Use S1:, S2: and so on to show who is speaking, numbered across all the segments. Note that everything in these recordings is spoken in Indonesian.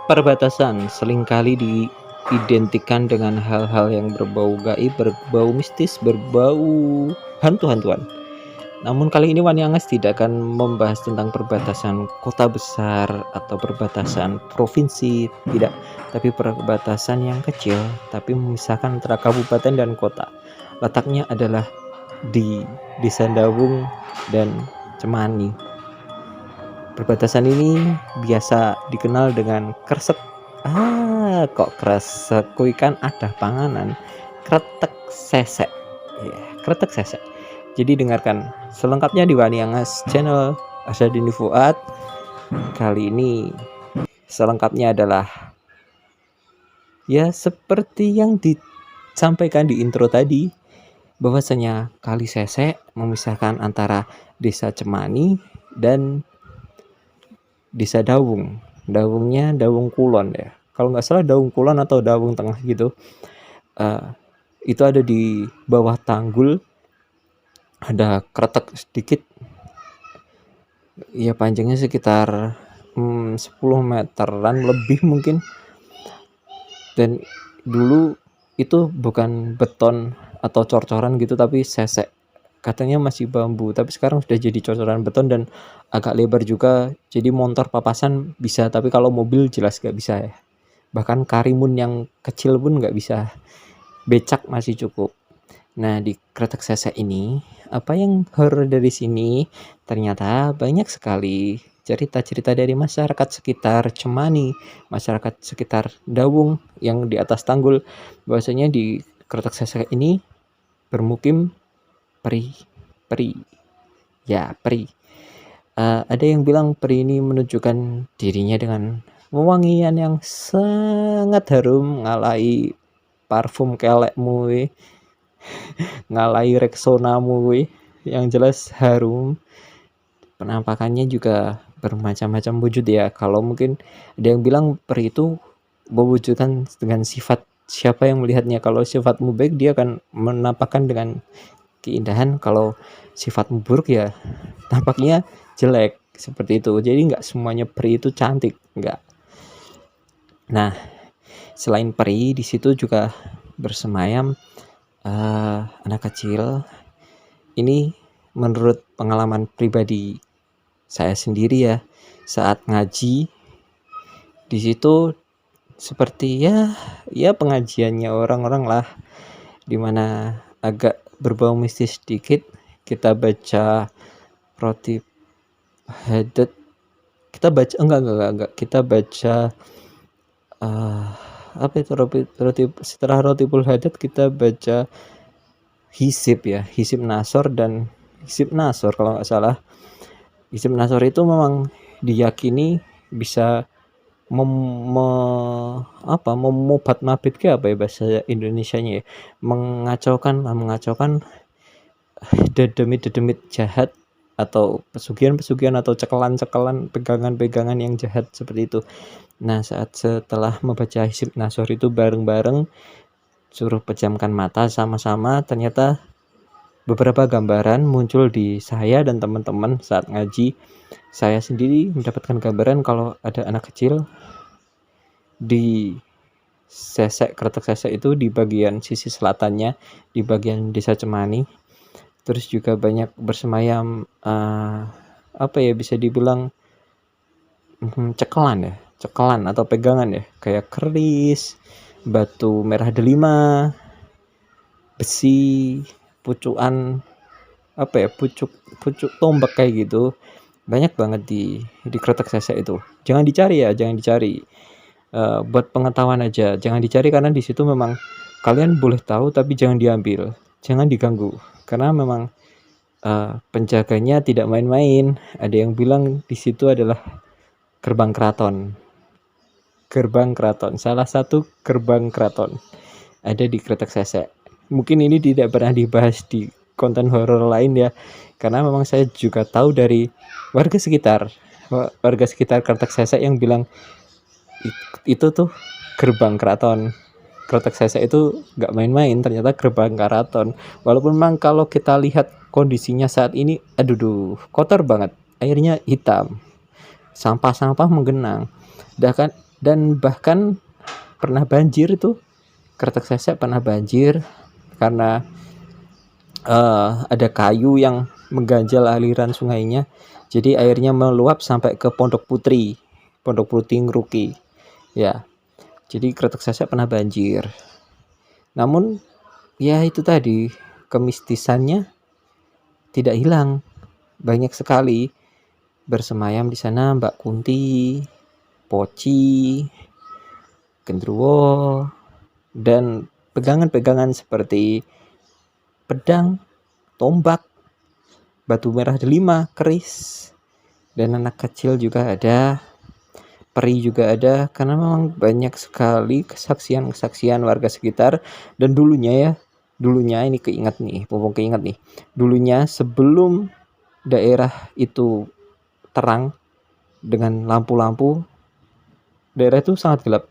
S1: Perbatasan seringkali diidentikan dengan hal-hal yang berbau gaib, berbau mistis, berbau hantu-hantuan. Namun kali ini Waniangas tidak akan membahas tentang perbatasan kota besar atau perbatasan provinsi, tidak, tapi perbatasan yang kecil, tapi memisahkan antara kabupaten dan kota. Letaknya adalah di Desa Dawung dan Cemani. Perbatasan ini biasa dikenal dengan kresek. Kok kresek kuwi kan ada panganan. Kretek sesek. Ya, kretek sesek. Jadi dengarkan selengkapnya di Waniangas channel Asyadini Fuad. Kali ini selengkapnya adalah ya seperti yang disampaikan di intro tadi, bahwasanya Kali Sesek memisahkan antara Desa Cemani dan Desa Dawung. Dawungnya Dawung Kulon ya. Kalau nggak salah Dawung Kulon atau Dawung Tengah gitu. Itu ada di bawah tanggul. Ada kretek sedikit. Ya panjangnya sekitar 10 meteran lebih mungkin. Dan dulu itu bukan beton atau cor-coran gitu, tapi sesek. Katanya masih bambu, tapi sekarang sudah jadi cocoran beton dan agak lebar juga. Jadi motor papasan bisa, tapi kalau mobil jelas gak bisa ya. Bahkan karimun yang kecil pun gak bisa. Becak masih cukup. Nah, di kretek sesek ini, apa yang horor dari sini? Ternyata banyak sekali cerita-cerita dari masyarakat sekitar Cemani, masyarakat sekitar Dawung yang di atas tanggul. Bahwasanya di kretek sesek ini bermukim peri. Ada yang bilang peri ini menunjukkan dirinya dengan wewangian yang sangat harum, ngalai parfum kelekmu, ngalai Rexonamu, yang jelas harum. Penampakannya juga bermacam-macam wujud ya. Kalau mungkin ada yang bilang peri itu berwujudkan dengan sifat siapa yang melihatnya. Kalau sifatmu baik, dia akan menampakkan dengan keindahan. Kalau sifatmu buruk ya tampaknya jelek, seperti itu. Jadi nggak semuanya peri itu cantik, nggak. Nah, selain peri, di situ juga bersemayam anak kecil. Ini menurut pengalaman pribadi saya sendiri ya, saat ngaji di situ seperti ya pengajiannya orang-orang lah, dimana agak berbau mistis sedikit. Kita baca roti hadat, kita baca enggak, kita baca apa itu roti setelah rotipul hadat kita baca hisib ya, hisib nasor dan hisib nasor kalau nggak salah. Hisib nasor itu memang diyakini bisa memobat mabit ke apa ya bahasa Indonesianya ya, mengacaukan dedemit jahat atau pesugihan atau cekelan pegangan yang jahat seperti itu. Nah, setelah membaca hisib nasor itu bareng-bareng, suruh pejamkan mata sama-sama, ternyata beberapa gambaran muncul di saya dan teman-teman saat ngaji. Saya sendiri mendapatkan gambaran kalau ada anak kecil di kretek sesek itu di bagian sisi selatannya, di bagian Desa Cemani. Terus juga banyak bersemayam apa ya, bisa dibilang cekelan atau pegangan ya, kayak keris, batu merah delima, besi, pucukan apa ya, pucuk tombak kayak gitu. Banyak banget di kretek sesek itu. Jangan dicari. Buat pengetahuan aja, jangan dicari karena di situ memang kalian boleh tahu tapi jangan diambil, jangan diganggu, karena memang penjaganya tidak main-main. Ada yang bilang di situ adalah gerbang keraton, salah satu gerbang keraton ada di kretek sesek. Mungkin ini tidak pernah dibahas di konten horor lain ya, karena memang saya juga tahu dari warga sekitar kretek sesek yang bilang itu tuh gerbang keraton. Kretek sesek itu nggak main-main, ternyata gerbang keraton. Walaupun memang kalau kita lihat kondisinya saat ini, kotor banget, airnya hitam, sampah menggenang. Dan bahkan pernah banjir itu, Kretek Sesek pernah banjir karena ada kayu yang mengganjal aliran sungainya. Jadi airnya meluap sampai ke Pondok Putri Ngeruki. Ya, jadi Kretek Sesek pernah banjir. Namun ya itu tadi, kemistisannya tidak hilang. Banyak sekali bersemayam di sana Mbak Kunti, Poci, Genderuwo, dan pegangan-pegangan seperti pedang, tombak, batu merah delima, keris, dan anak kecil juga ada, peri juga ada, karena memang banyak sekali kesaksian-kesaksian warga sekitar. Dan dulunya ini keinget nih, dulunya sebelum daerah itu terang dengan lampu-lampu, daerah itu sangat gelap.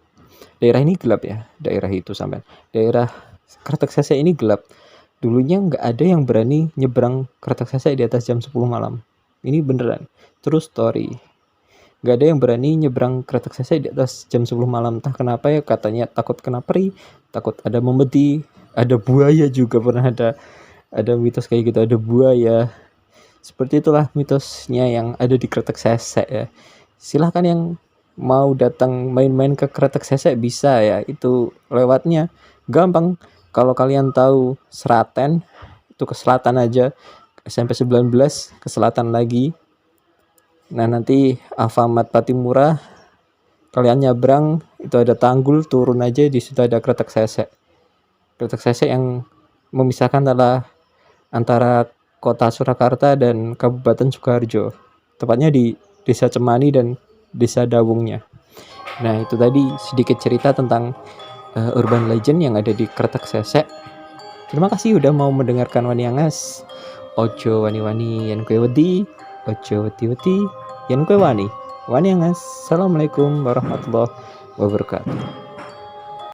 S1: Daerah ini gelap ya, daerah itu sampai daerah Kretek Sesek ini gelap. Dulunya nggak ada yang berani nyebrang Kretek Sesek di atas jam 10 malam. Ini beneran, true story. Nggak ada yang berani nyebrang Kretek Sesek di atas jam 10 malam. Entah kenapa ya, katanya takut kena peri, takut ada memedi, ada buaya juga, pernah ada mitos kayak gitu, ada buaya. Seperti itulah mitosnya yang ada di Kretek Sesek ya. Silahkan yang mau datang main-main ke Kretek Sesek bisa ya, itu lewatnya gampang. Kalau kalian tahu Seraten, itu ke selatan aja, SMP 19 ke selatan lagi. Nah nanti Alfamart Patimura, kalian nyabrang, itu ada tanggul, turun aja, di situ ada Kretek Sesek. Kretek Sesek yang memisahkan adalah antara kota Surakarta dan Kabupaten Sukoharjo, tepatnya di Desa Cemani dan Desa Dawungnya. Nah itu tadi sedikit cerita tentang urban legend yang ada di Kretek Sesek. Terima kasih udah mau mendengarkan Wani Angas. Ojo wani-wani yen kue wedi, ojo wedi-wedi yen kue wani. Wani Angas. Assalamualaikum warahmatullahi wabarakatuh.